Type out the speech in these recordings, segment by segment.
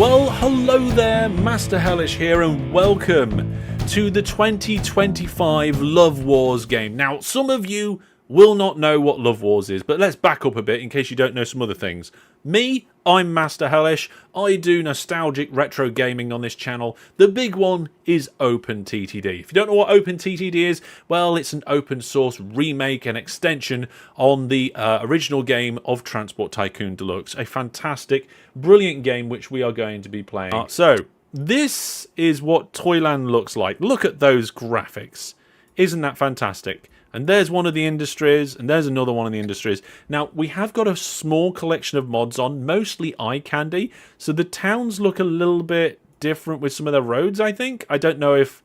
Well, hello there, Master Hellish here, and welcome to the 2025 Love Wars game. Now, some of you will not know what Love Wars is, but let's back up a bit in case you don't know some other things. Me, I'm Master Hellish. I do nostalgic retro gaming on this channel. The big one is OpenTTD. If you don't know what OpenTTD is, well, it's an open source remake and extension on the original game of Transport Tycoon Deluxe. A fantastic, brilliant game which we are going to be playing. So, this is what Toyland looks like. Look at those graphics. Isn't that fantastic? And there's one of the industries, and there's another one of the industries. Now, we have got a small collection of mods on, mostly eye candy. So the towns look a little bit different with some of the roads, I think. I don't know if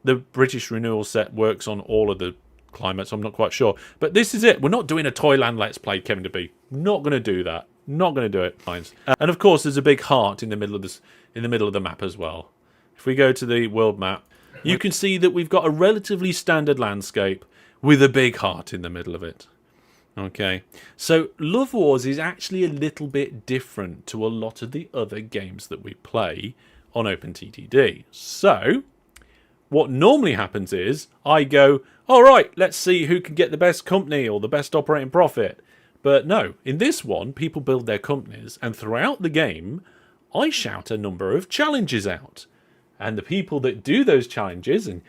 the British renewal set works on all of the climates. I'm not quite sure. But this is it. We're not doing a Toyland Let's Play, Kevin to be. Not going to do that. Not going to do it. And of course, there's a big heart in the middle of this, in the middle of the map as well. If we go to the world map, you can see that we've got a relatively standard landscape with a big heart in the middle of it. Okay, so Love Wars is actually a little bit different to a lot of the other games that we play on OpenTTD. So, what normally happens is, I go, alright, let's see who can get the best company or the best operating profit. But no, in this one, people build their companies, and throughout the game, I shout a number of challenges out. And the people that do those challenges and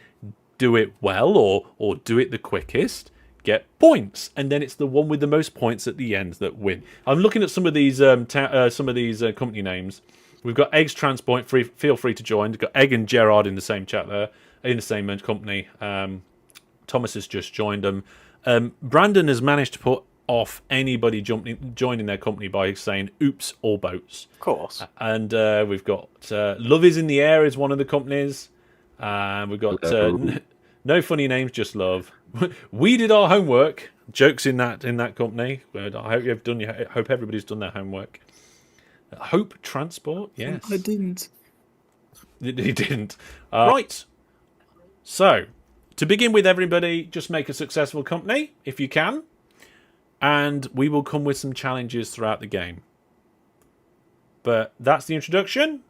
do it well or do it the quickest get points, and then it's the one with the most points at the end that win. I'm looking at some of these company names. We've got Eggs Transport. Feel free to join. We've got Egg and Gerard in the same chat there, in the same company. Thomas has just joined them. Brandon has managed to put off anybody joining their company by saying "Oops, all boats." Of course. And we've got Love is in the Air is one of the companies. We've got no funny names, just love. We did our homework. Jokes in that company. I hope you've done. I hope everybody's done their homework. Hope Transport. Yes, I didn't. He didn't. Right. So, to begin with, everybody, just make a successful company if you can, and we will come with some challenges throughout the game. But that's the introduction.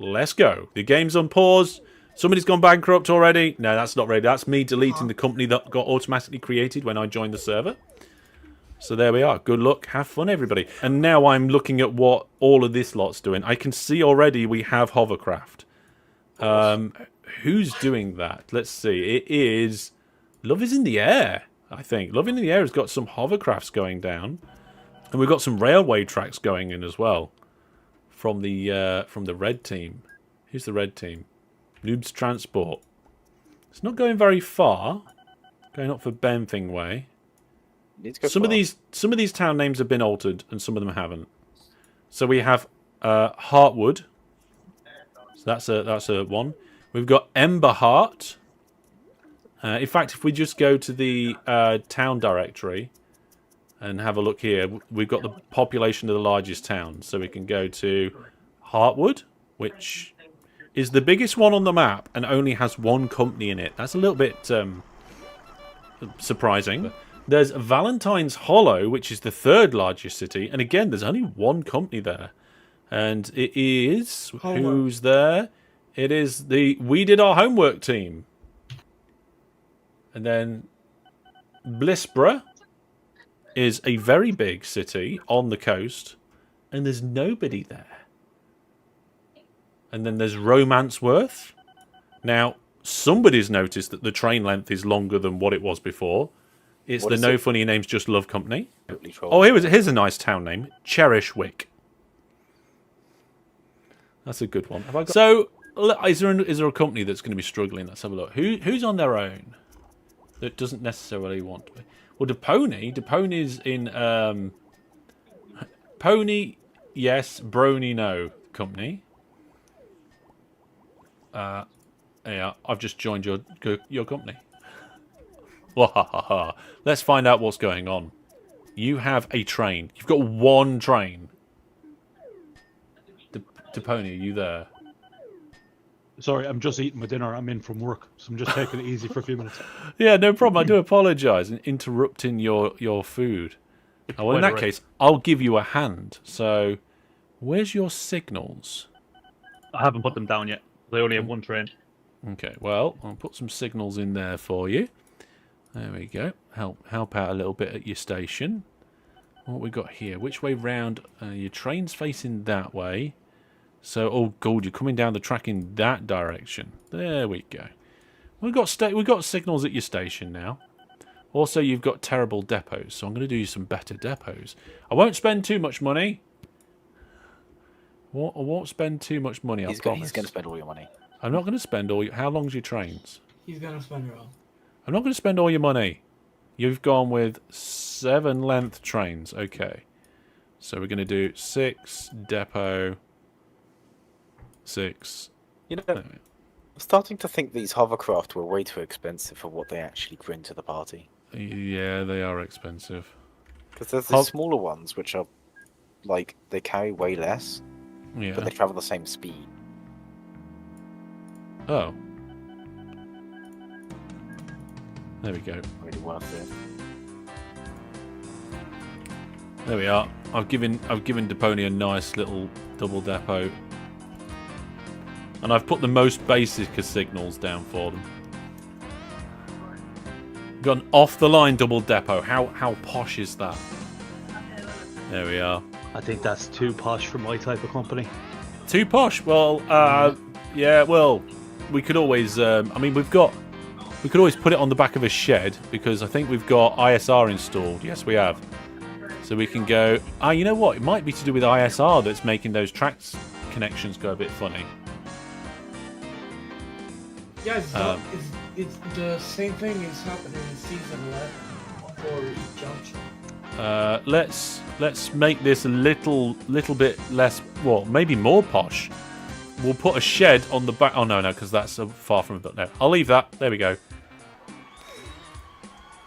Let's go. The game's on pause. Somebody's gone bankrupt already. No, that's not ready. That's me deleting the company that got automatically created when I joined the server. So there we are. Good luck. Have fun, everybody. And now I'm looking at what all of this lot's doing. I can see already we have hovercraft. Who's doing that? Let's see. It is Love is in the Air, I think. Love in the Air has got some hovercrafts going down. And we've got some railway tracks going in as well. From the red team. Who's the red team? Noobs Transport. It's not going very far. Going up for Benthing Way. Some of these town names have been altered, and some of them haven't. So we have Heartwood. So that's a one. We've got Emberheart. In fact, if we just go to the town directory and have a look here, we've got the population of the largest town. So we can go to Heartwood, which is the biggest one on the map and only has one company in it. That's a little bit surprising. There's Valentine's Hollow, which is the third largest city. And again, there's only one company there. And it is... Who's there? It is the We Did Our Homework team. And then Blisborough is a very big city on the coast. And there's nobody there. And then there's Romanceworth. Now, somebody's noticed that the train length is longer than what it was before. It's the No Funny Names Just Love company. Oh, here's a nice town name. Cherishwick. That's a good one. So, is there a company that's going to be struggling? Let's have a look. Who's on their own that doesn't necessarily want to be? Well, Depony's in... Pony, yes. Brony, no. Company. Yeah, I've just joined your company. Let's find out what's going on. You have a train. You've got one train. Depony, are you there? Sorry, I'm just eating my dinner. I'm in from work, so I'm just taking it easy for a few minutes. Yeah, no problem. I do apologise in interrupting your food. Oh, well, in that case, I'll give you a hand. So, where's your signals? I haven't put them down yet. They only have one train. Okay, well, I'll put some signals in there for you. There we go. Help out a little bit at your station. What we got here? Which way round? Your train's facing that way. So, oh, God, you're coming down the track in that direction. There we go. We've got signals at your station now. Also, you've got terrible depots, so I'm going to do you some better depots. I won't spend too much money. I won't spend too much money, I promise. He's going to spend all your money. I'm not going to spend all your... How long's your trains? He's going to spend it all. I'm not going to spend all your money. You've gone with 7 length trains. Okay. So we're going to do 6 depot... 6... You know, I'm starting to think these hovercraft were way too expensive for what they actually bring to the party. Yeah, they are expensive. Because there's the smaller ones, which are, like, they carry way less, Yeah. but they travel the same speed. Oh. There we go. Really worth it. There we are. I've given Deponi a nice little double depot. And I've put the most basic of signals down for them. Got an off-the-line double depot. How posh is that? There we are. I think that's too posh for my type of company. Too posh? Well, yeah, well, we could always... I mean, we could always put it on the back of a shed, because I think we've got ISR installed. Yes, we have. So we can go... you know what? It might be to do with ISR that's making those tracks connections go a bit funny. Yeah, it's the same thing is happening in season 11 for each junction. Let's make this a little bit less, well, maybe more posh. We'll put a shed on the back. Oh no, because that's so far from it. No, I'll leave that. There we go.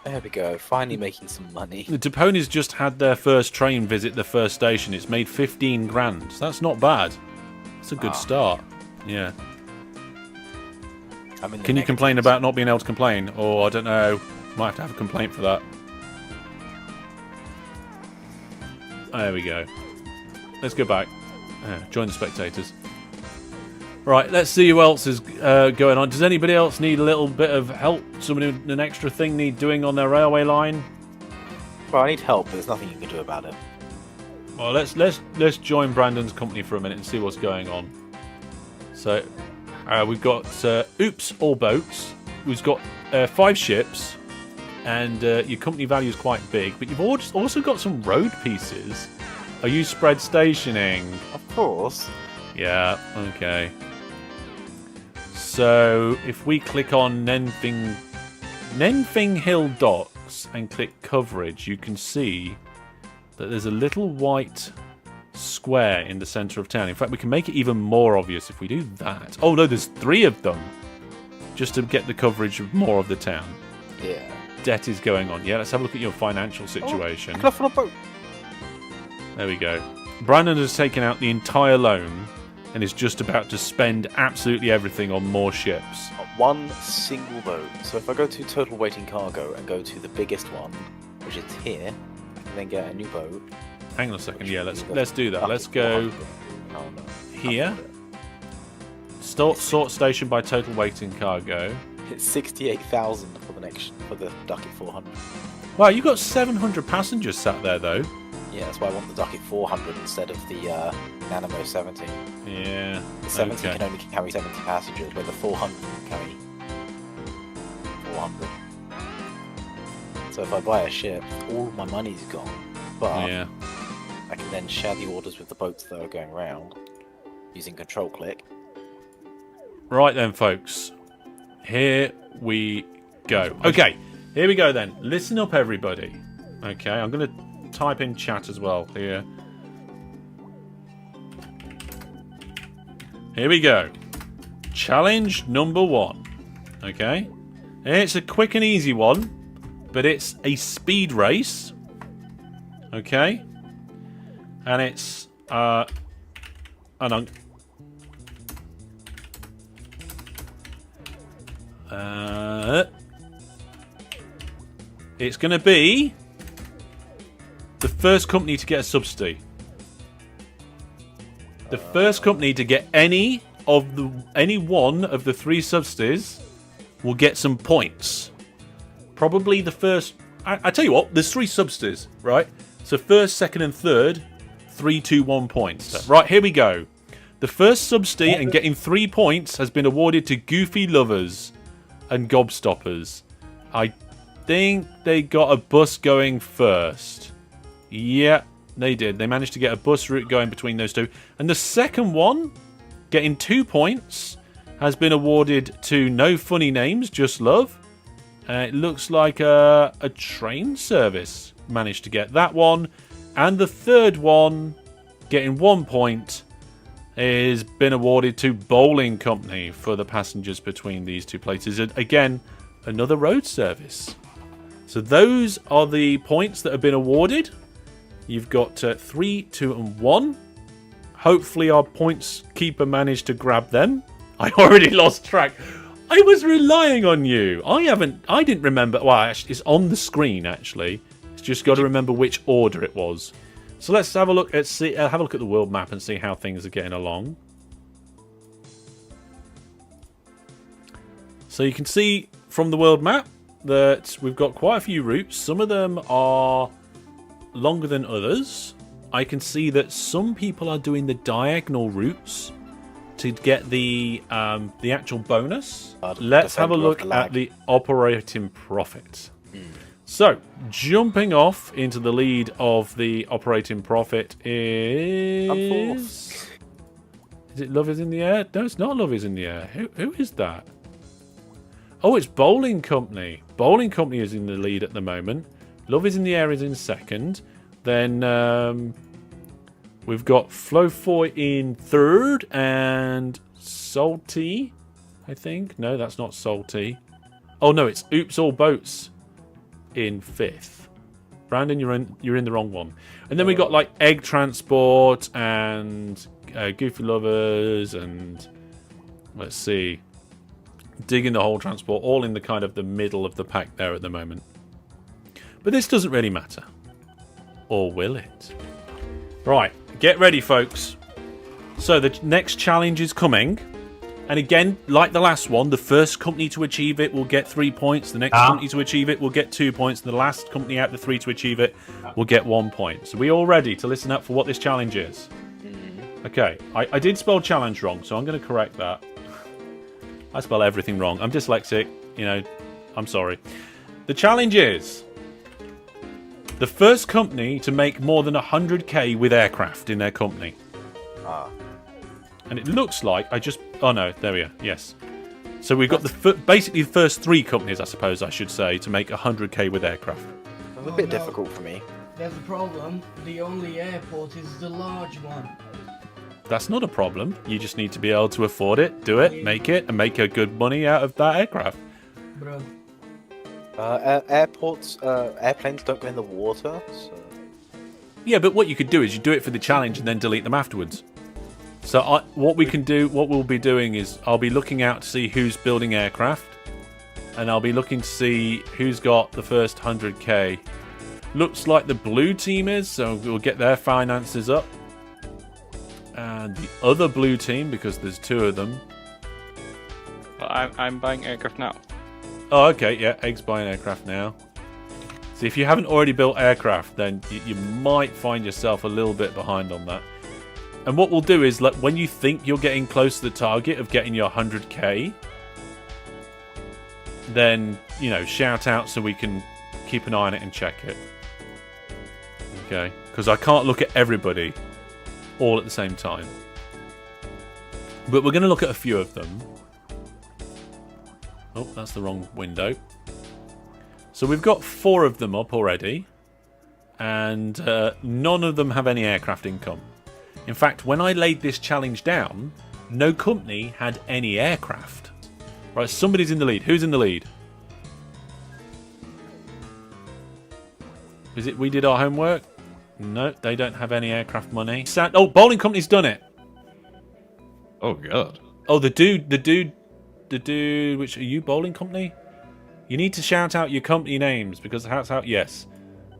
There we go. Finally making some money. The Deponi's just had their first train visit the first station. It's made 15 grand. So that's not bad. It's a good start. Yeah. Can you complain about not being able to complain? Or, I don't know, might have to have a complaint for that. There we go. Let's go back. Join the spectators. Right, let's see who else is going on. Does anybody else need a little bit of help? Somebody with an extra thing need doing on their railway line? Well, I need help, but there's nothing you can do about it. Well, let's join Brandon's company for a minute and see what's going on. So... we've got Oops All Boats, who's got 5 ships, and your company value is quite big, but you've also got some road pieces. Are you spread stationing? Of course. Yeah, okay. So, if we click on Nenfing Hill Docks and click coverage, you can see that there's a little white square in the centre of town. In fact, we can make it even more obvious if we do that. Oh no, there's 3 of them, just to get the coverage of more of the town. Yeah. Debt is going on. Yeah, let's have a look at your financial situation. I can afford a boat. There we go. Brandon has taken out the entire loan and is just about to spend absolutely everything on more ships. One single boat. So if I go to total weight in cargo and go to the biggest one, which is here, I can then get a new boat. Hang on a second. Yeah, let's do that. Let's go here. Sort station by total weight in cargo. It's 68,000 for the Ducket 400. Wow, you got 700 passengers sat there though. Yeah, that's why I want the Ducket 400 instead of the Nanimo 70. Yeah. The 70 can only carry 70 passengers, where the 400 can carry 400. So if I buy a ship, all my money's gone. But yeah. I can then share the orders with the boats that are going around using control click. Right then, folks. Here we go. Okay, here we go then. Listen up, everybody. Okay, I'm going to type in chat as well here. Here we go. Challenge number 1. Okay. It's a quick and easy one, but it's a speed race. Okay. And it's it's going to be the first company to get a subsidy. The first company to get any any one of the 3 subsidies will get some points. Probably the first. I tell you what, there's 3 subsidies, right? So first, second, and third, 3, 2, 1 points. Right, here we go. The first subsidy and getting 3 points has been awarded to Goofy Lovers and Gobstoppers. I think they got a bus going first. Yeah, they did. They managed to get a bus route going between those 2. And the second one, getting 2 points, has been awarded to No Funny Names, Just Love. It looks like a train service managed to get that one. And the third one, getting 1 point, is been awarded to Bowling Company for the passengers between these 2 places. And again, another road service. So those are the points that have been awarded. You've got 3, 2, and 1. Hopefully our points keeper managed to grab them. I already lost track. I was relying on you. I didn't remember. Well, actually, it's on the screen, actually. It's just got to remember which order it was. So let's have a look at the world map and see how things are getting along. So you can see from the world map that we've got quite a few routes. Some of them are longer than others. I can see that some people are doing the diagonal routes to get the actual bonus. Let's have a look at the operating profit. So, jumping off into the lead of the operating profit is... Is it Love is in the Air? No, it's not Love is in the Air. Who is that? Oh, it's Bowling Company. Bowling Company is in the lead at the moment. Love is in the Air is in second. Then we've got Flofoy in third and Salty, I think. No, that's not Salty. Oh, no, it's Oops All Boats in 5th. Brandon, you're in the wrong one. And then we got like Egg Transport and Goofy Lovers and let's see, Digging the Hole Transport, all in the kind of the middle of the pack there at the moment. But this doesn't really matter. Or will it? Right, get ready, folks. So the next challenge is coming. And again, like the last one, the first company to achieve it will get 3 points. The next company to achieve it will get 2 points. And the last company out of the 3 to achieve it will get 1 point. So we all ready to listen up for what this challenge is? Okay, I did spell challenge wrong, so I'm going to correct that. I spell everything wrong. I'm dyslexic, you know, I'm sorry. The challenge is the first company to make more than 100k with aircraft in their company. And it looks like I just... Oh, no. There we are. Yes. So we've got basically the first 3 companies, I suppose I should say, to make 100k with aircraft. That's a bit difficult for me. There's a problem. The only airport is the large one. That's not a problem. You just need to be able to afford it, do it, make it, and make a good money out of that aircraft. Bro. Airplanes don't go in the water, so... Yeah, but what you could do is you do it for the challenge and then delete them afterwards. So what we'll be doing is I'll be looking out to see who's building aircraft, and I'll be looking to see who's got the first 100k. Looks like the blue team is, so we'll get their finances up. And the other blue team, because there's 2 of them. Well, I'm buying aircraft now. Oh, okay, yeah, Egg's buying aircraft now. So if you haven't already built aircraft, then you might find yourself a little bit behind on that. And what we'll do is, like, when you think you're getting close to the target of getting your 100k, then, you know, shout out so we can keep an eye on it and check it. Okay? Because I can't look at everybody all at the same time. But we're going to look at a few of them. Oh, that's the wrong window. So we've got 4 of them up already. And none of them have any aircraft income. In fact, when I laid this challenge down, no company had any aircraft. Right, somebody's in the lead. Who's in the lead? Is it we did our homework? No, they don't have any aircraft money. Oh, Bowling Company's done it. Oh, God. Oh, the dude, which are you, Bowling Company? You need to shout out your company names because that's how, yes.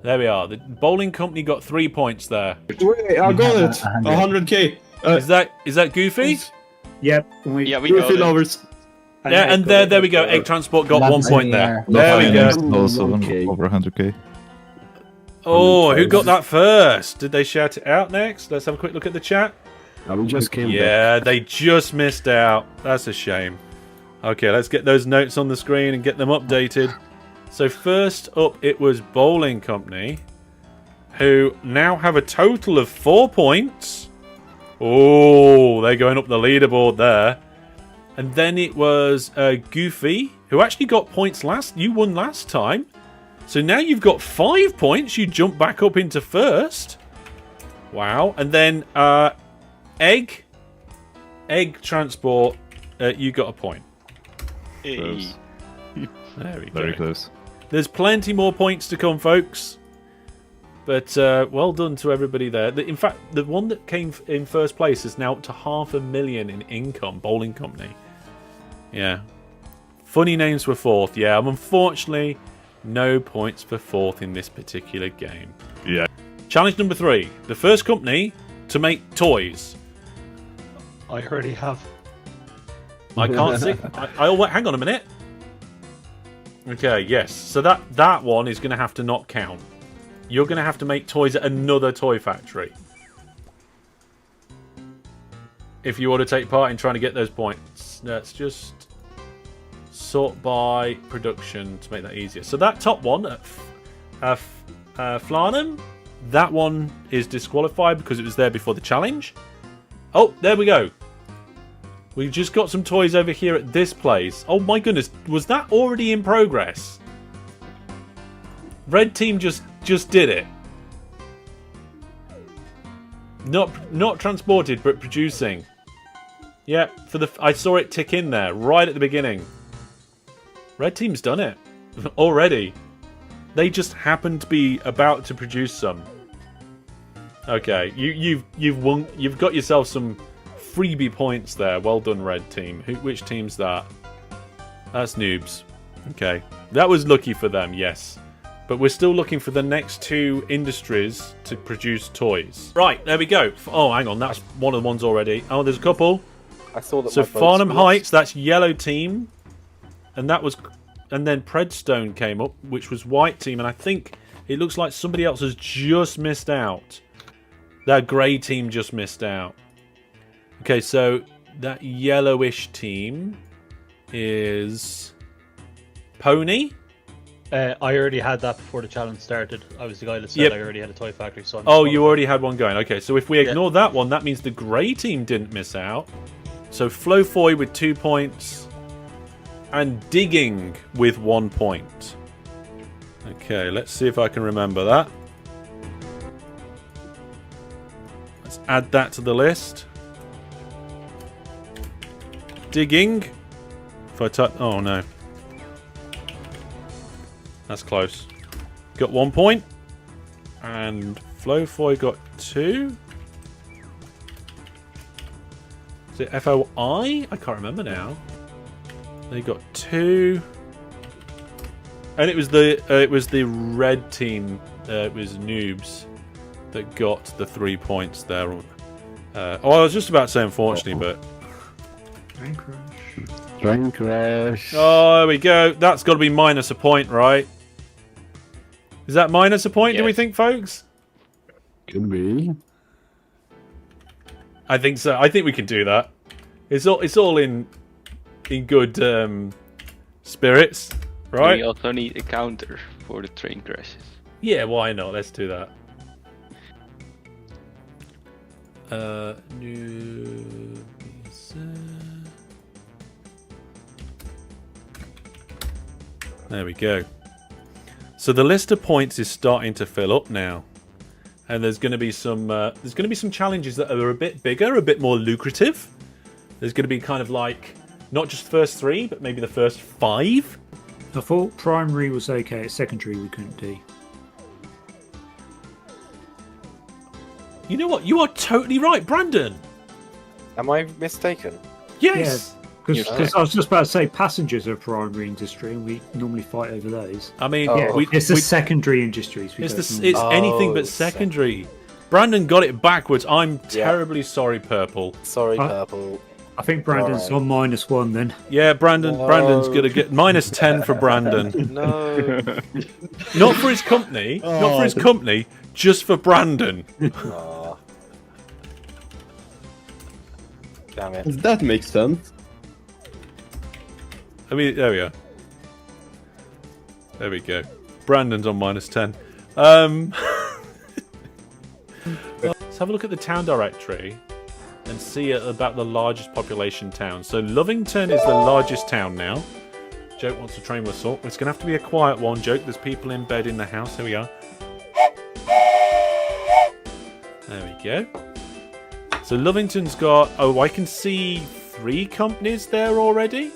There we are. The Bowling Company got 3 points there. Wait, I got it. 100k. Is that Goofy? Yep. Yeah, we got it. lovers. Yeah, and there we go. Egg Transport got 1 point there. Love There we go. Finance also Okay. over 100k. Oh, who got that first? Did they shout it out next? Let's have a quick look at the chat. We just came back. Yeah, they just missed out. That's a shame. Okay, let's get those notes on the screen and get them updated. So first up, it was Bowling Company, who now have a total of 4 points. Oh, they're going up the leaderboard there. And then it was Goofy, who actually got points last. You won last time. So now you've got 5 points. You jump back up into first. Wow. And then Egg Transport, you got a point. Hey. There we go. Very close. There's plenty more points to come, folks. But well done to everybody there. In fact, the one that came in first place is now up to 500,000 in income. Bowling Company. Yeah. Funny names for fourth. Yeah, unfortunately, no points for fourth in this particular game. Yeah. Challenge number 3. The first company to make toys. I already have. I can't see. Hang on a minute. Okay, yes. So that one is going to have to not count. You're going to have to make toys at another toy factory. If you want to take part in trying to get those points. Let's just sort by production to make that easier. So that top one at Flarnham, that one is disqualified because it was there before the challenge. Oh, there we go. We just got some toys over here at this place. Oh my goodness, was that already in progress? Red team just did it. Not transported, but producing. Yeah, I saw it tick in there right at the beginning. Red team's done it already. They just happened to be about to produce some. Okay, you've won. You've got yourself some freebie points there. Well done, red team. Which team's that? That's Noobs. Okay, that was lucky for them. Yes. But we're still looking for the next 2 industries to produce toys. Right, there we go. Oh, hang on, that's one of the ones already. Oh, there's a couple. I saw that. So my boat's Farnham lost. Heights, that's yellow team. And then Predstone came up, which was white team. And I think it looks like somebody else has just missed out. That grey team just missed out. Okay, so that yellowish team is Pony. I already had that before the challenge started. I was the guy that said Yep. I already had a toy factory. So Oh, you already had one going. Okay, so if we ignore that one, that means the grey team didn't miss out. So Flofoy with 2 points. And Digging with 1 point. Okay, let's see if I can remember that. Let's add that to the list. Digging. If I type... Oh, no. That's close. Got 1 point. And Flofoy got 2. Is it FOI? I can't remember now. They got 2. And it was the red team. It was Noobs that got the 3 points there. I was just about to say unfortunately, but... Train crash. Train crash. Oh, there we go. That's got to be minus a point, right? Is that minus a point, do we think, folks? Could be. I think so. I think we can do that. It's all in good spirits, right? We also need a counter for the train crashes. Yeah, why not? Let's do that. There we go. So the list of points is starting to fill up now, and there's going to be some challenges that are a bit bigger, a bit more lucrative. There's going to be kind of like not just first 3, but maybe the first 5. I thought primary was okay. Secondary we couldn't do. You know what? You are totally right, Brandon. Am I mistaken? Yes. Because I was just about to say passengers are primary industry, and we normally fight over those. I mean, It's the secondary industries. It's anything but secondary. Brandon got it backwards. I'm terribly sorry, Purple. Sorry, Purple. I think Brandon's on -1 then. Yeah, Brandon's gonna get -10 for Brandon. No. Not for his company. Not for his company. Just for Brandon. Aw. Damn it. That makes sense. I mean, there we are. There we go. Brandon's on -10. Let's have a look at the town directory and see about the largest population town. So Lovington is the largest town now. Joke wants a train whistle. It's going to have to be a quiet one, Joke. There's people in bed in the house. Here we are. There we go. So Lovington's got... Oh, I can see 3 companies there already.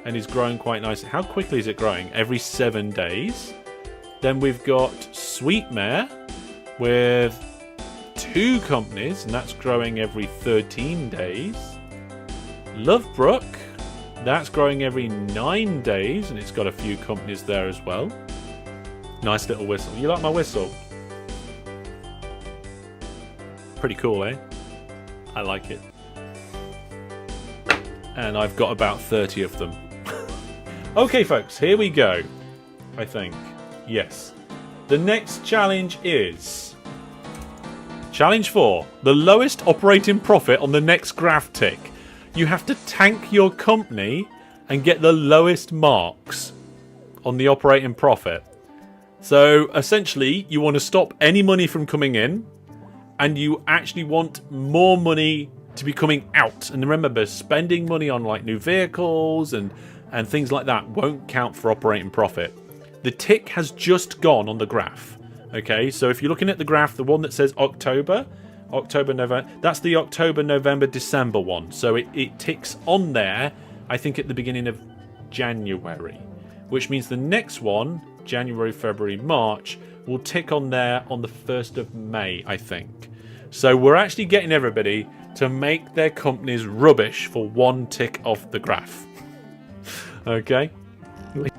And it's growing quite nicely. How quickly is it growing? Every 7 days. Then we've got Sweetmare with 2 companies, and that's growing every 13 days. Lovebrook, that's growing every 9 days, and it's got a few companies there as well. Nice little whistle. You like my whistle? Pretty cool, eh? I like it. And I've got about 30 of them. Okay, folks, here we go. I think. Yes. The next challenge is... Challenge 4. The lowest operating profit on the next graph tick. You have to tank your company and get the lowest marks on the operating profit. So, essentially, you want to stop any money from coming in, and you actually want more money to be coming out. And remember, spending money on like new vehicles and things like that won't count for operating profit. The tick has just gone on the graph. Okay, so if you're looking at the graph, the one that says October, November, that's the October, November, December one. So it ticks on there, I think, at the beginning of January, which means the next one, January, February, March, will tick on there on the 1st of May, I think. So we're actually getting everybody to make their companies rubbish for 1 tick off the graph. Okay,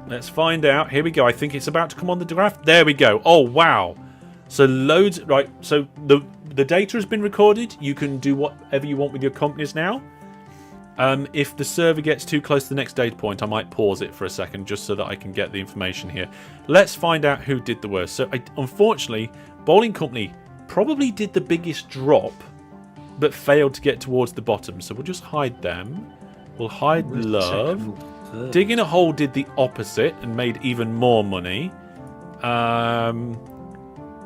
let's find out. Here we go. I think it's about to come on the graph. There we go. Oh, wow. So loads. Right. So the data has been recorded. You can do whatever you want with your companies now. If the server gets too close to the next data point, I might pause it for a second just so that I can get the information here. Let's find out who did the worst. So unfortunately, Bowling Company probably did the biggest drop, but failed to get towards the bottom. So we'll just hide them. We'll hide Love. Digging a Hole did the opposite and made even more money.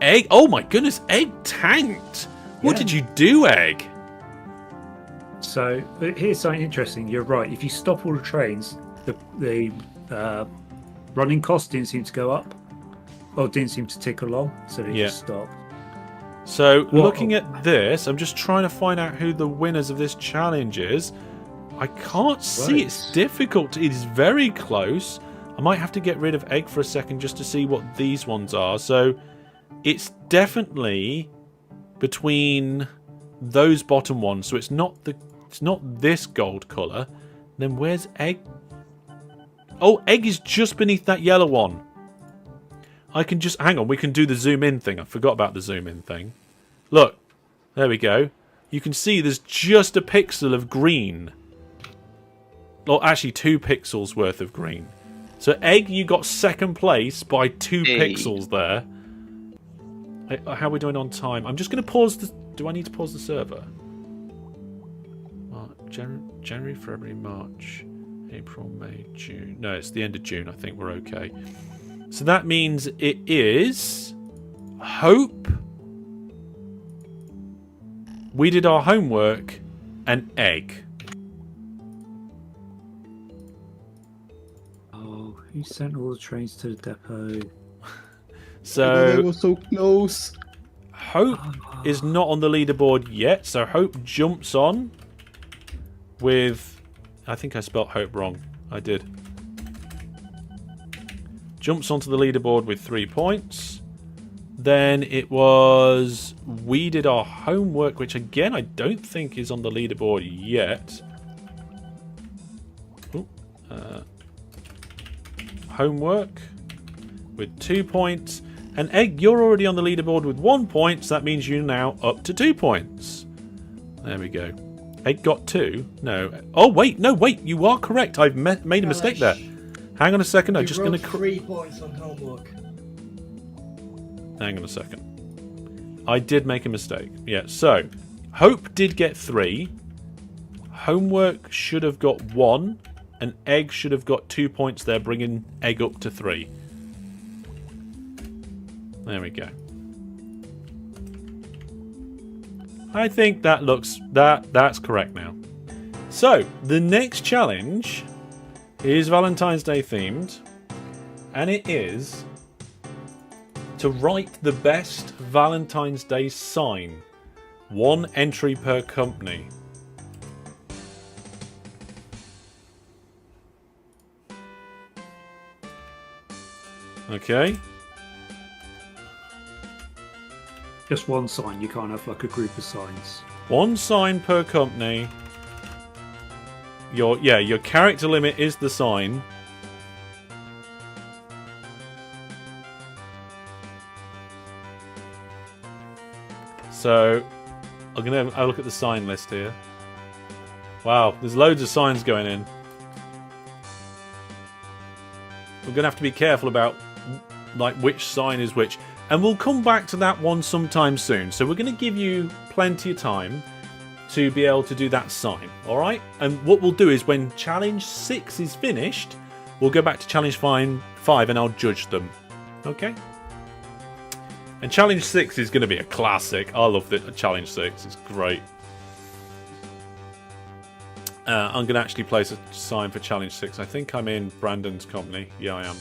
Egg. Oh my goodness, Egg tanked. What did you do, Egg? So here's something interesting. You're right. If you stop all the trains, the running costs didn't seem to go up. Well, didn't seem to tick along, so they just stopped. So looking at this, I'm just trying to find out who the winners of this challenge is. I can't see. It's difficult. It is very close. I might have to get rid of Egg for a second just to see what these ones are. So it's definitely between those bottom ones. So it's not this gold colour. Then where's Egg? Oh, Egg is just beneath that yellow one. I can just... Hang on, we can do the zoom in thing. I forgot about the zoom in thing. Look. There we go. You can see there's just a pixel of green. Well, actually 2 pixels worth of green. So Egg, you got second place by 2 pixels there. How are we doing on time? I'm just going to pause the... Do I need to pause the server? January, February, March, April, May, June. No, it's the end of June. I think we're okay. So that means it is Hope. We did our homework, and Egg. Oh, who sent all the trains to the depot? So They were so close. Hope is not on the leaderboard yet. So Hope jumps on with... I think I spelt Hope wrong. I did. Jumps onto the leaderboard with 3 points. Then it was... We did our homework, which again I don't think is on the leaderboard yet. Ooh, homework with 2 points. And Egg, you're already on the leaderboard with 1 point, so that means you're now up to 2 points. There we go. Egg got 2? No. Oh, wait. No, wait. You are correct. I've made a mistake there. Hang on a second. I'm just going to... 3 points on homework. Hang on a second. I did make a mistake. Yeah, so Hope did get 3. Homework should have got 1. And Egg should have got 2 points there, bringing Egg up to 3. There we go. I think that looks... That's correct now. So, the next challenge is Valentine's Day themed. And it is to write the best Valentine's Day sign. 1 entry per company. Okay. Just one sign. You can't have like a group of signs. 1 sign per company. Your character limit is the sign. So I'm gonna have a look at the sign list here. Wow, there's loads of signs going in. We're gonna have to be careful about like which sign is which. And we'll come back to that one sometime soon. So we're going to give you plenty of time to be able to do that sign. Alright? And what we'll do is when Challenge 6 is finished, we'll go back to Challenge 5 and I'll judge them. Okay? And Challenge 6 is going to be a classic. I love the Challenge 6. It's great. I'm going to actually place a sign for Challenge 6. I think I'm in Brandon's company. Yeah, I am.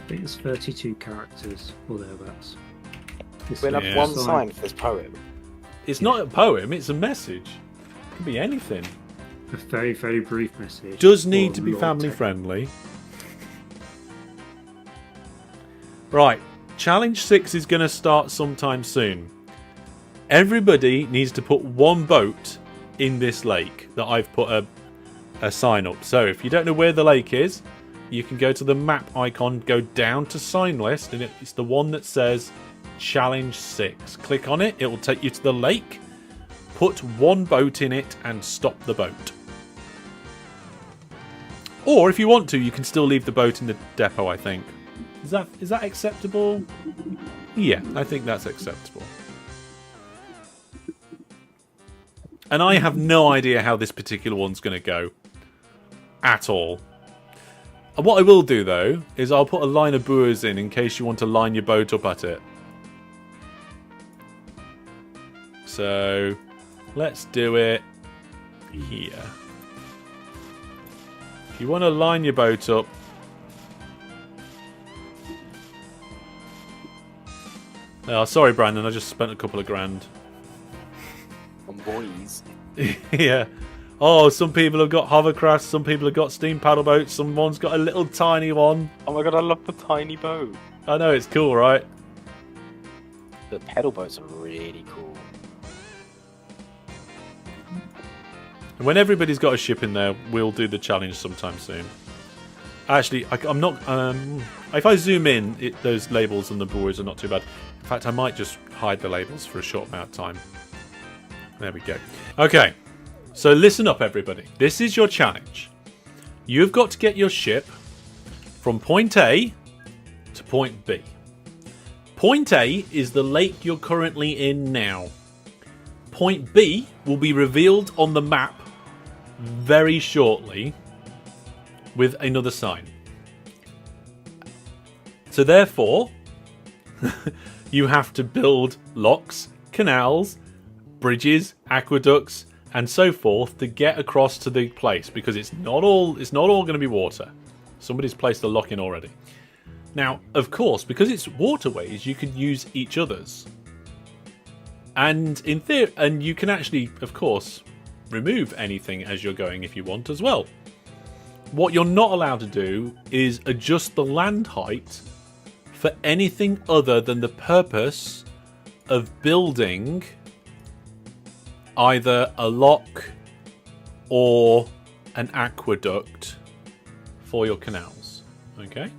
I think it's 32 characters or thereabouts. We'll have one sign for this poem. It's not a poem, it's a message. It could be anything. A very, very brief message. Does need to be family friendly. Right, Challenge 6 is going to start sometime soon. Everybody needs to put 1 boat in this lake that I've put a sign up. So if you don't know where the lake is, you can go to the map icon, go down to sign list, and it's the one that says Challenge 6. Click on it, it will take you to the lake. Put 1 boat in it and stop the boat. Or if you want to, you can still leave the boat in the depot, I think. Is that acceptable? Yeah, I think that's acceptable. And I have no idea how this particular one's going to go. At all. And what I will do, though, is I'll put a line of buoys in case you want to line your boat up at it. So, let's do it here. If you want to line your boat up... Oh, sorry, Brandon, I just spent a couple of grand. On boys. Yeah. Oh, some people have got hovercrafts, some people have got steam paddle boats, someone's got a little tiny one. Oh my god, I love the tiny boat. I know, it's cool, right? The pedal boats are really cool. And when everybody's got a ship in there, we'll do the challenge sometime soon. Actually, I'm not... if I zoom in, those labels and the buoys are not too bad. In fact, I might just hide the labels for a short amount of time. There we go. Okay. So listen up, everybody. This is your challenge. You've got to get your ship from point A to point B. Point A is the lake you're currently in now. Point B will be revealed on the map very shortly with another sign. So therefore, you have to build locks, canals, bridges, aqueducts, and so forth to get across to the place, because it's not all going to be water. Somebody's placed a lock in already. Now, of course, because it's waterways, you can use each other's. And in theory, and you can actually, of course, remove anything as you're going if you want as well. What you're not allowed to do is adjust the land height for anything other than the purpose of building either a lock or an aqueduct for your canals. Okay?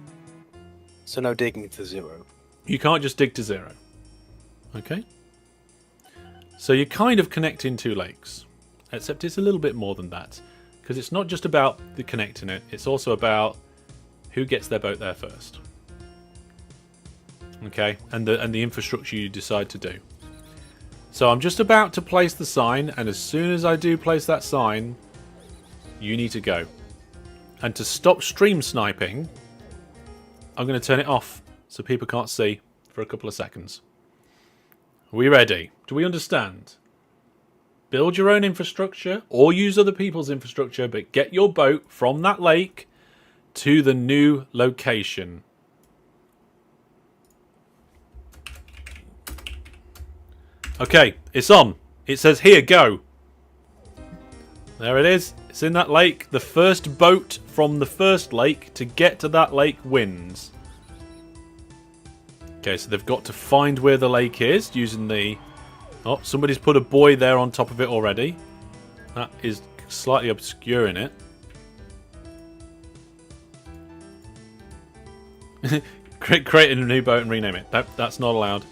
So no digging to 0. You can't just dig to 0. Okay? So you're kind of connecting two lakes. Except it's a little bit more than that. Because it's not just about the connecting it, it's also about who gets their boat there first. Okay? And the infrastructure you decide to do. So I'm just about to place the sign, and as soon as I do place that sign, you need to go. And to stop stream sniping, I'm going to turn it off so people can't see for a couple of seconds. Are we ready? Do we understand? Build your own infrastructure or use other people's infrastructure, but get your boat from that lake to the new location. Okay, it's on. It says here, go. There it is. It's in that lake. The first boat from the first lake to get to that lake wins. Okay, so they've got to find where the lake is using the... Oh, somebody's put a buoy there on top of it already. That is slightly obscuring it. Create a new boat and rename it. That's not allowed.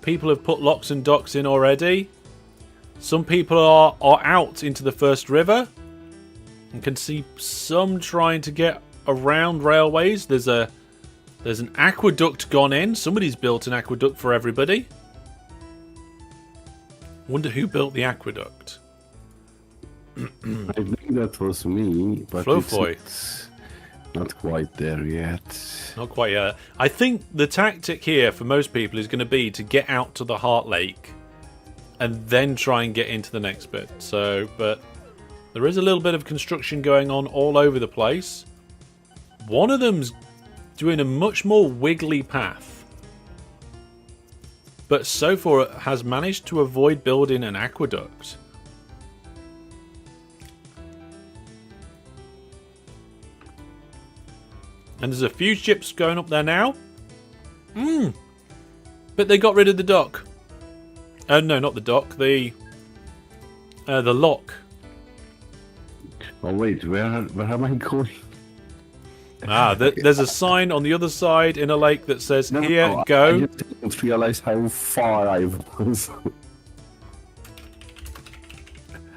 People have put locks and docks in already. Some people are out into the first river. And can see some trying to get around railways. There's an aqueduct gone in. Somebody's built an aqueduct for everybody. Wonder who built the aqueduct. I think that was me, but Flowfoy. it's not quite there yet. Not quite yet. I think the tactic here for most people is going to be to get out to the Heart Lake and then try and get into the next bit. So, but there is a little bit of construction going on all over the place. One of them's doing a much more wiggly path. But so far it has managed to avoid building an aqueduct. And there's a few ships going up there now. But they got rid of the dock. No, not the dock. The lock. Oh wait, where am I going? There's a sign on the other side in a lake that says, here, I go. just didn't realize how far I was.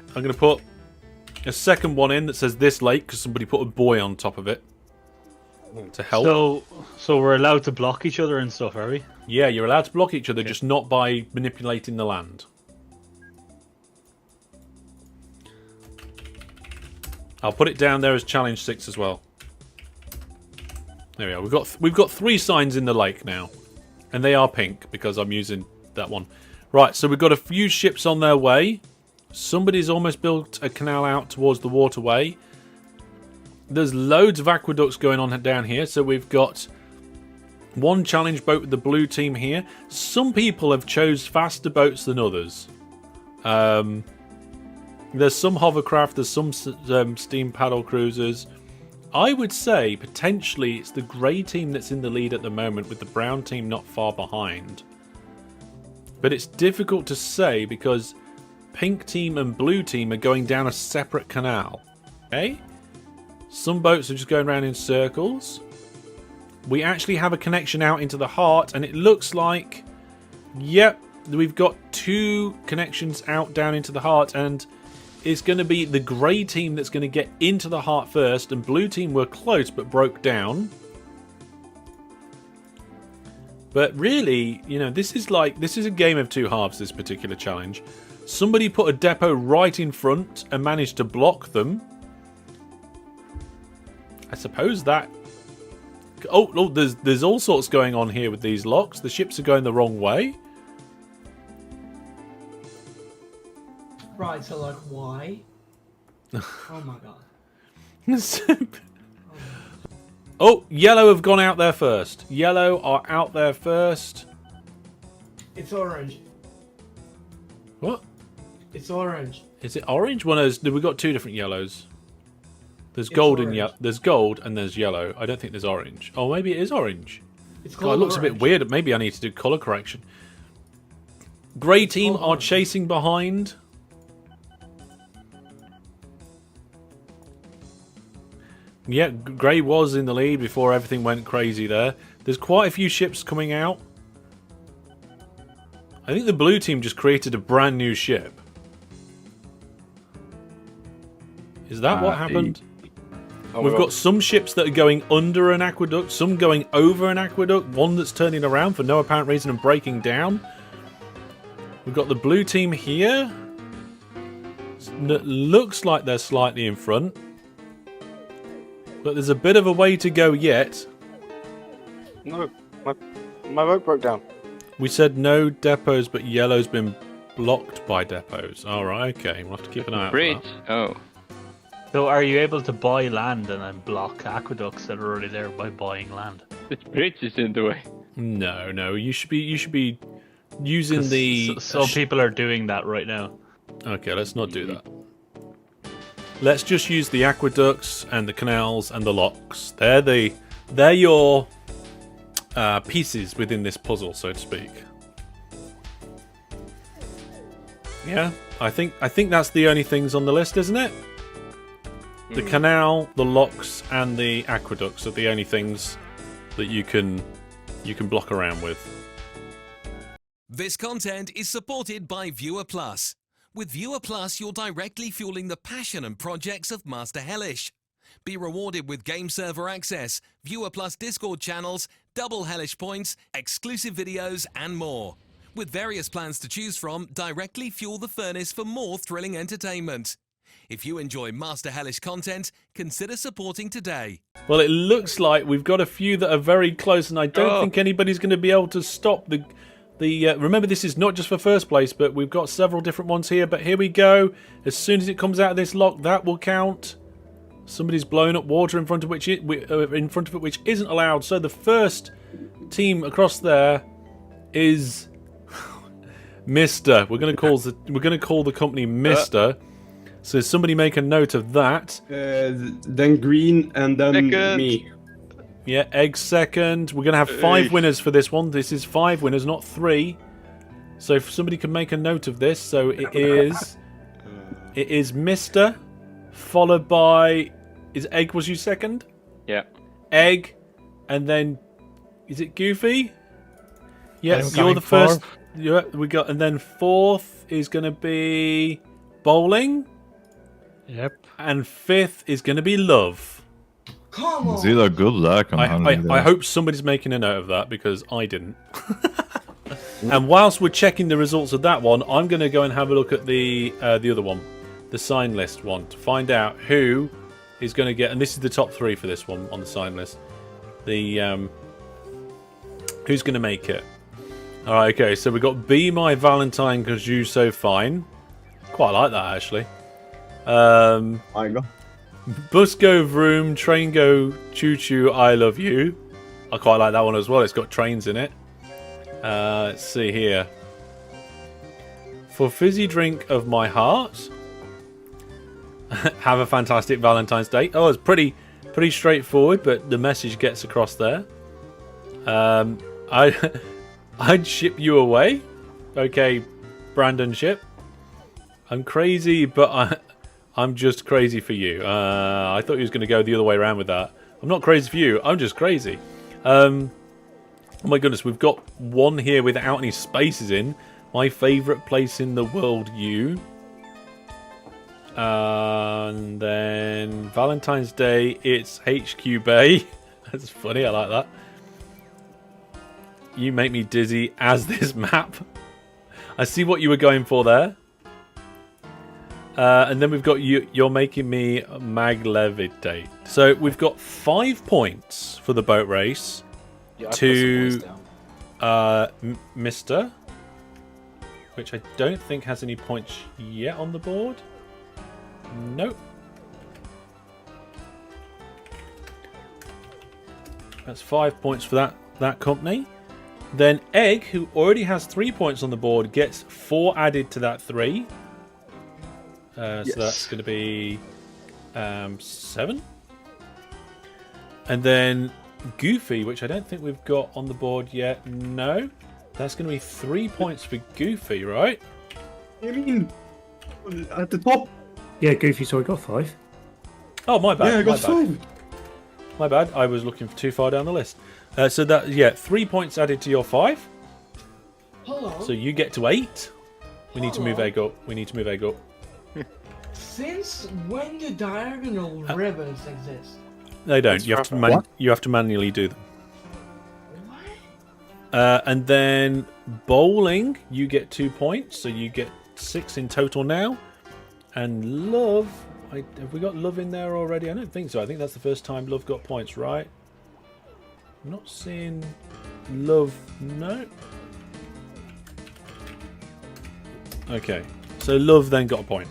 I'm going to put a second one in that says this lake because somebody put a buoy on top of it to help. So we're allowed to block each other and stuff, are we? Yeah, you're allowed to block each other, just not by manipulating the land. I'll put it down there as challenge 6 as well. There we are. We've got 3 signs in the lake now, and they are pink because I'm using that one. Right, so we've got a few ships on their way. Somebody's almost built a canal out towards the waterway. There's loads of aqueducts going on down here, so we've got one challenge boat with the blue team here. Some people have chose faster boats than others. There's some hovercraft, there's some steam paddle cruisers. I would say potentially it's the grey team that's in the lead at the moment, with the brown team not far behind. But it's difficult to say because pink team and blue team are going down a separate canal. Okay? Some boats are just going around in circles. We actually have a connection out into the heart, and it looks like, yep, we've got 2 connections out down into the heart, and it's going to be the grey team that's going to get into the heart first, and blue team were close but broke down. But really, you know, this is a game of 2 halves, this particular challenge. Somebody put a depot right in front and managed to block them. I suppose that... Oh, there's all sorts going on here with these locks. The ships are going the wrong way. Right, so like, why? Oh my god. Oh, yellow have gone out there first. Yellow are out there first. It's orange. What? It's orange. Is it orange? One is. We've got 2 different yellows. There's gold and orange. there's gold and there's yellow. I don't think there's orange. Oh, maybe it is orange. It's God, it looks a bit orange. weird. Maybe I need to do color correction. Grey team are chasing behind. Yeah, Grey was in the lead before everything went crazy there. There's quite a few ships coming out. I think the blue team just created a brand new ship. Is that what happened? We've got some ships that are going under an aqueduct, some going over an aqueduct, one that's turning around for no apparent reason and breaking down. We've got the blue team here. It looks like they're slightly in front. But there's a bit of a way to go yet. No, my boat broke down. We said no depots, but yellow's been blocked by depots. Alright, okay. We'll have to keep an eye out Bridge. for that. Oh. So are you able to buy land and then block aqueducts that are already there by buying land? This bridge is in the way. No. You should be using the... Some people are doing that right now. Okay, let's not do that. Let's just use the aqueducts and the canals and the locks. They're your pieces within this puzzle, so to speak. Yeah, I think that's the only things on the list, isn't it? The canal, the locks, and the aqueducts are the only things that you can block around with. This content is supported by Viewer Plus. With Viewer Plus, you're directly fueling the passion and projects of Master Hellish. Be rewarded with game server access, Viewer Plus Discord channels, double Hellish points, exclusive videos, and more. With various plans to choose from, directly fuel the furnace for more thrilling entertainment. If you enjoy Master Hellish content, consider supporting today. Well, it looks like we've got a few that are very close, and I don't think anybody's going to be able to stop the... remember, this is not just for first place, but we've got several different ones here. But here we go. As soon as it comes out of this lock, that will count. Somebody's blown up water in front of which which isn't allowed. So the first team across there is Mister. We're going to call the company Mister. So somebody make a note of that. Then green, and then me. Yeah, egg second. We're going to have 5 winners for this one. This is 5 winners, not 3. So if somebody can make a note of this. So it is Mister, followed by... Is Egg was you second? Yeah. Egg, and then... Is it Goofy? Yes, you're the fourth. first. Yeah, we got, and then 4th is going to be Bowling. Yep. And 5th is going to be Love. Come on. It's either good luck on I hope somebody's making a note of that, because I didn't. And whilst we're checking the results of that one, I'm going to go and have a look at the other one, the sign list one, to find out who is going to get. And this is the top 3 for this one on the sign list. The who's going to make it? All right, okay. So we've got "Be My Valentine 'Cause You So Fine." Quite like that, actually. I go. Bus go vroom, train go choo choo, I love you. I quite like that one as well. It's got trains in it. Let's see here. For fizzy drink of my heart. Have a fantastic Valentine's Day. Oh, it's pretty straightforward, but the message gets across there. I'd ship you away. Okay, Brandon Ship. I'm crazy, but I'm just crazy for you. I thought he was going to go the other way around with that. I'm not crazy for you. I'm just crazy. Oh my goodness, we've got one here without any spaces in. My favourite place in the world, you. And then Valentine's Day, it's HQ Bay. That's funny, I like that. You make me dizzy as this map. I see what you were going for there. And then we've got you're making me mag-levitate. So we've got 5 points for the boat race to Mister, which I don't think has any points yet on the board. Nope. That's 5 points for that company. Then Egg, who already has 3 points on the board, gets 4 added to that 3. So that's going to be 7. And then Goofy, which I don't think we've got on the board yet. No. That's going to be 3 points for Goofy, right? I mean, at the top. Yeah, Goofy's already got 5. Oh, my bad. Yeah, I got my bad. 5. My bad. I was looking too far down the list. So that, yeah, 3 points added to your 5. Hold on. So you get to 8. We need to move egg up. We need to move egg up. Since when do diagonal ribbons exist? They don't. You have to you have to manually do them. And then bowling, you get 2 points, so you get 6 in total now. And love, have we got love in there already? I don't think so. I think that's the first time love got points, right? I'm not seeing love. No. Okay, so love then got a point.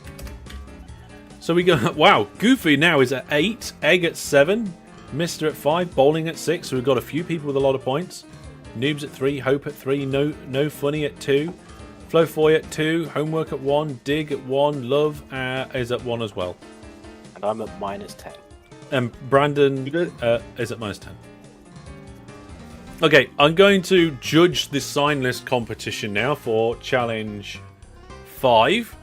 So we go. Wow, Goofy now is at 8, Egg at 7, Mister at 5, Bowling at 6. So we've got a few people with a lot of points. Noobs at 3, Hope at 3, No Funny at 2, Flowfoy at 2, Homework at 1, Dig at 1, Love is at 1 as well. And I'm at -10. And Brandon is at -10. Okay, I'm going to judge this sign list competition now for challenge 5.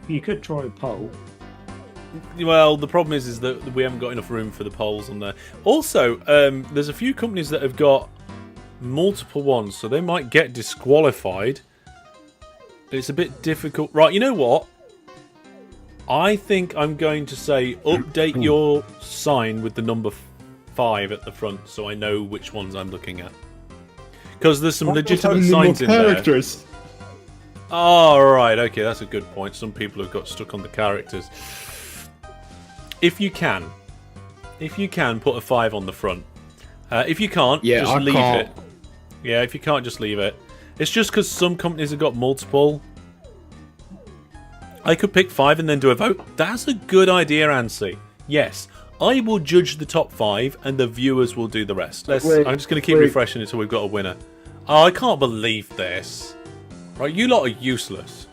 You could try a poll. Well, the problem is that we haven't got enough room for the polls on there. Also, there's a few companies that have got multiple ones, so they might get disqualified. It's a bit difficult. Right, you know what? I think I'm going to say update your sign with the number 5 at the front, so I know which ones I'm looking at. Because there's some legitimate signs in there. Oh, right, okay, that's a good point. Some people have got stuck on the characters. If you can put a 5 on the front. If you can't, just leave it. Yeah, if you can't, just leave it. It's just because some companies have got multiple. I could pick 5 and then do a vote. That's a good idea, Ansi. Yes, I will judge the top 5 and the viewers will do the rest. I'm just going to keep refreshing until we've got a winner. Oh, I can't believe this. Right, you lot are useless.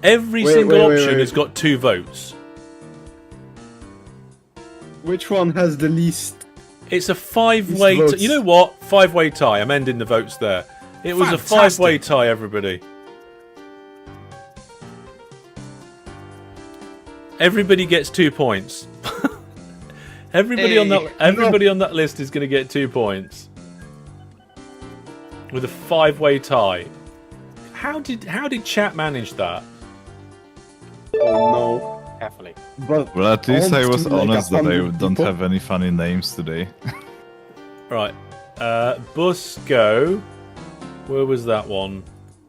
Every single option has got 2 votes. Which one has the least? It's a 5-way... You know what? 5-way tie. I'm ending the votes there. It was a 5-way tie, everybody. Everybody gets 2 points. Everybody on that list is going to get 2 points. With a 5-way tie. How did chat manage that? Oh no. Carefully. But well, at least I was honest that I don't have any funny names today. Right. Busco. Where was that one?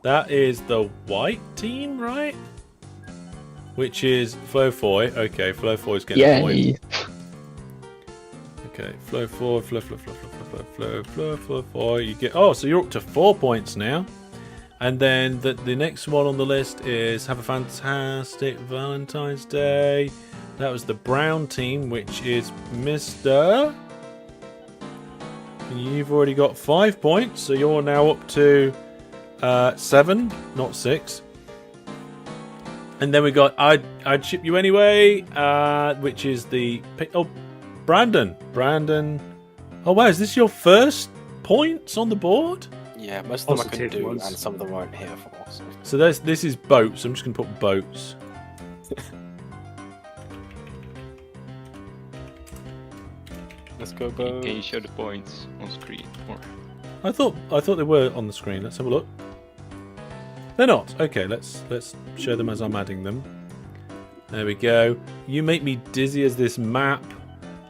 That is the white team, right? Which is Flowfoy. Okay, Flowfoy's getting a point. Okay, Flowfoy. You get. Oh, so you're up to 4 points now. And then the next one on the list is Have a Fantastic Valentine's Day. That was the brown team, which is Mr. You've already got 5 points, so you're now up to 7, not 6. And then we got I'd Ship You Anyway, which is the... Oh, Brandon. Oh, wow, is this your first points on the board? Yeah, most of them I could do, ones. and some of them weren't here for. So this is boats. I'm just going to put boats. Let's go boats. Can you show the points on screen? Or... I thought they were on the screen. Let's have a look. They're not. Okay, let's show them as I'm adding them. There we go. You make me dizzy as this map.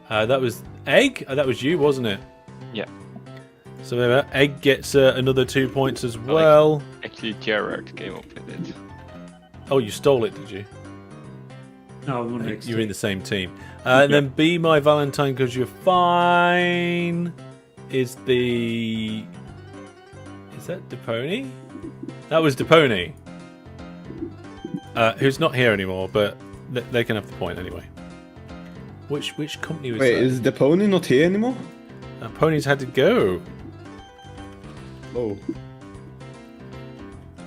That was Egg. That was you, wasn't it? Yeah. So Egg gets another 2 points as well. Actually, Gerard came up with it. Oh, you stole it, did you? No, I'm on You're in the same team. And then Be My Valentine Because You're Fine is the... Is that Depony? That was Depony. Who's not here anymore, but they can have the point anyway. Which company was that? Wait, is the pony not here anymore? Pony's had to go. Oh.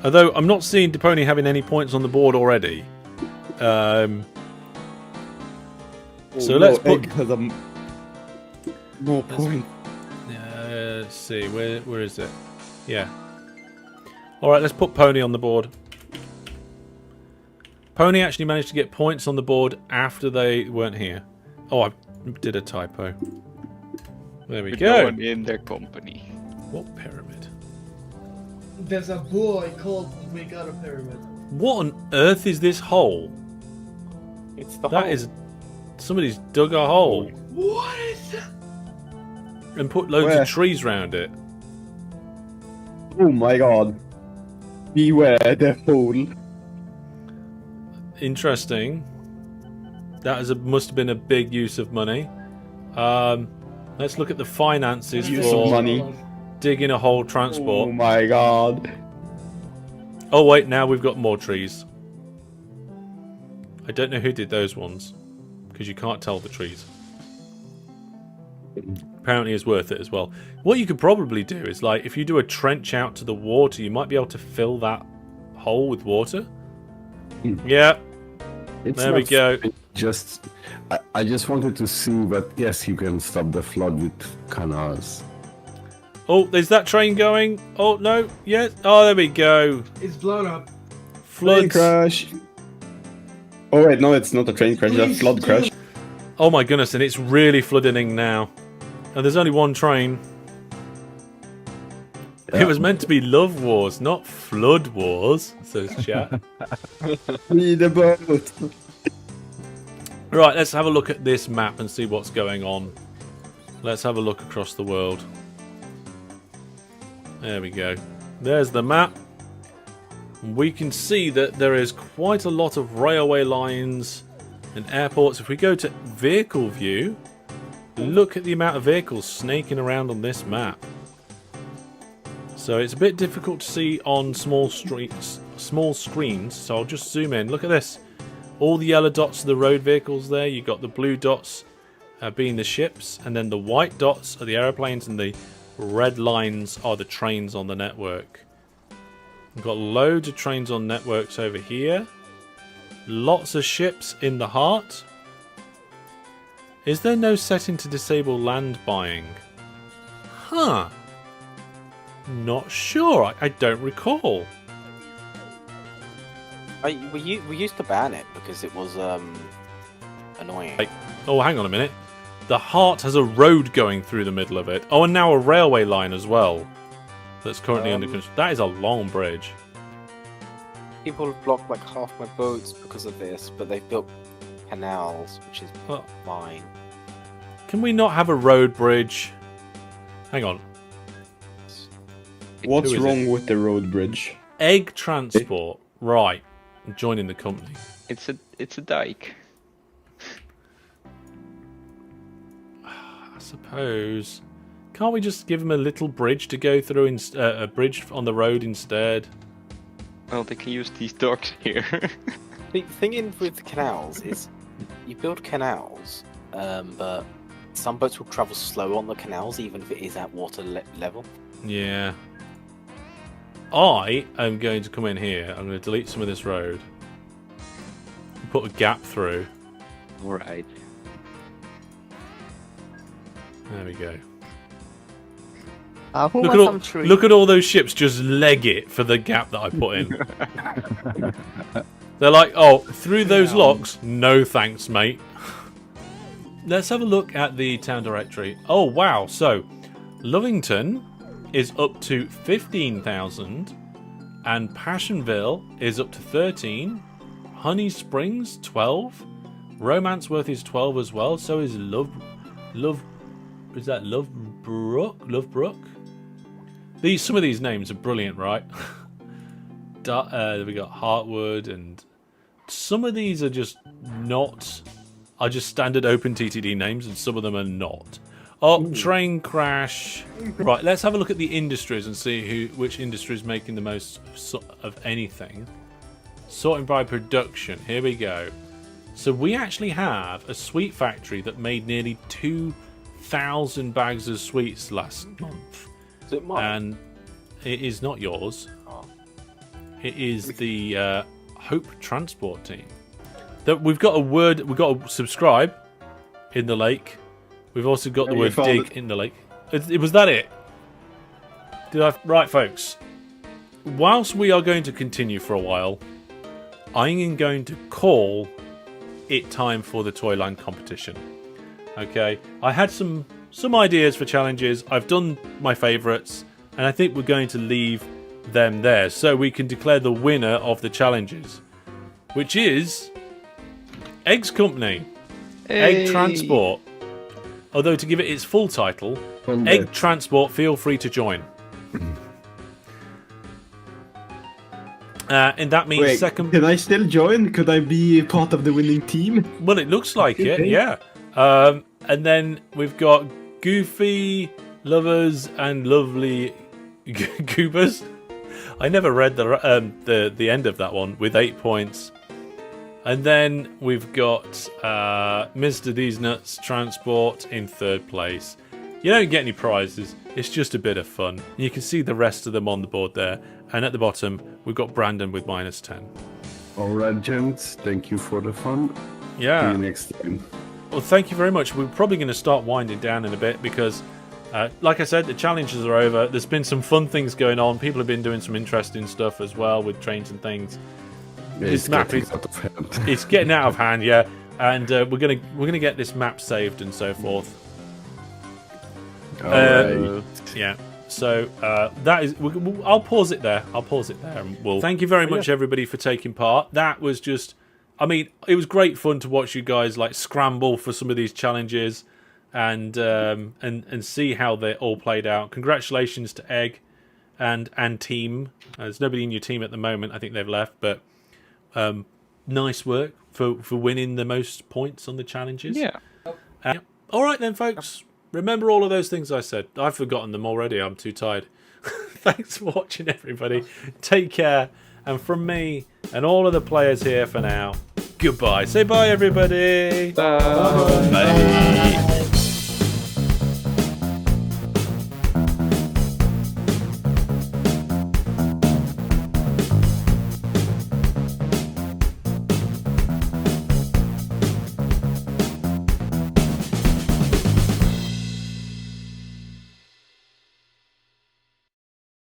Although I'm not seeing Depony having any points on the board already. So let's put... No point. Let's see, where is it? Yeah. Alright, let's put Pony on the board. Pony actually managed to get points on the board after they weren't here. Oh, I did a typo. There we With go. no one in their company. What pyramid? There's a boy called We Got a Pyramid. What on earth is this hole? It's the That hole. is... Somebody's dug a hole What is that? and put loads Where? of trees around it. Oh my god. Beware the hole. Interesting. That is must have been a big use of money. Let's look at the finances Use for of money. digging a hole Oh transport. my god. Oh wait, now we've got more trees. I don't know who did those ones, because you can't tell the trees. Apparently it's worth it as well. What you could probably do is, like, if you do a trench out to the water, you might be able to fill that hole with water. Yeah, It's there we not go. Just, I just wanted to see, but yes, you can stop the flood with canals. Oh, there's that train going. Oh, no. Yes. Oh, there we go. It's blown up. Train Floods. crash. Oh wait, no, it's not a train crash, it's a Please flood do. crash. Oh my goodness, and it's really flooding now. And there's only one train. It was meant to be Love Wars, not Flood Wars, says chat. Free the boat. Right, let's have a look at this map and see what's going on. Let's have a look across the world. There we go. There's the map. We can see that there is quite a lot of railway lines and airports. If we go to vehicle view, look at the amount of vehicles snaking around on this map. So it's a bit difficult to see on small screens, so I'll just zoom in. Look at this. All the yellow dots are the road vehicles there. You've got the blue dots being the ships, and then the white dots are the aeroplanes, and the red lines are the trains on the network. We've got loads of trains on networks over here. Lots of ships in the heart. Is there no setting to disable land buying? Huh. Not sure. I don't recall. We used to ban it because it was annoying. Oh, hang on a minute. The heart has a road going through the middle of it. Oh, and now a railway line as well. That's currently under construction. That is a long bridge. People have blocked like half my boats because of this, but they've built canals, which is Well, fine. can we not have a road bridge? Hang on. What's Who is wrong with the road bridge? Egg transport. Right. I'm joining the company. It's a dike. I suppose. Can't we just give them a little bridge to go through, a bridge on the road instead? Well, they can use these docks here. The thing with the canals is, you build canals, but some boats will travel slow on the canals, even if it is at water level. Yeah. I am going to come in here. I'm going to delete some of this road. Put a gap through. Alright. There we go. Who Look wants at, some tree? look at all those ships just leg it for the gap that I put in. They're like, oh, through those locks? No thanks, mate. Let's have a look at the town directory. Oh, wow. So, Lovington is up to 15,000. And Passionville is up to 13. Honey Springs, 12. Romanceworth is 12 as well. So is is that Lovebrook? Some of these names are brilliant, right? We got Heartwood, and some of these are just standard OpenTTD names, and some of them are not. Oh, train crash. Right, let's have a look at the industries and see which industry is making the most of anything. Sorting by production. Here we go. So we actually have a sweet factory that made nearly 2,000 bags of sweets last month. Is it mine? And it is not yours. Oh. It is the Hope Transport team. That we've got a subscribe in the lake. We've also got the Yeah, you word found dig it. in the lake. Was that it? Right, folks. Whilst we are going to continue for a while, I am going to call it time for the Toyland competition. Okay, I had some ideas for challenges. I've done my favourites, and I think we're going to leave them there so we can declare the winner of the challenges, which is Eggs Company, Egg Transport. Although to give it its full title, Egg Transport, feel free to join. And that means Wait, second. can I still join? Could I be part of the winning team? Well, it looks like it, yeah. And then we've got Goofy, Lovers, and Lovely Goobers. I never read the end of that one with 8 points. And then we've got Mr. These Nuts Transport in 3rd place. You don't get any prizes. It's just a bit of fun. You can see the rest of them on the board there. And at the bottom, we've got Brandon with -10. All right, gents. Thank you for the fun. Yeah. See you next time. Well, thank you very much. We're probably going to start winding down in a bit because, like I said, the challenges are over. There's been some fun things going on. People have been doing some interesting stuff as well with trains and things. Yeah, This map is out of hand. it's getting out of hand, yeah. And we're gonna get this map saved and so forth. All right. Yeah. So that is. I'll pause it there. And we'll. Thank you very much, everybody, for taking part. That was just. I mean, it was great fun to watch you guys like scramble for some of these challenges, and see how they all played out. Congratulations to Egg and team. There's nobody in your team at the moment. I think they've left, but nice work for winning the most points on the challenges. Yeah. All right then, folks. Remember all of those things I said. I've forgotten them already. I'm too tired. Thanks for watching, everybody. Take care. And from me and all of the players here for now, goodbye. Say bye, everybody. Bye. Bye.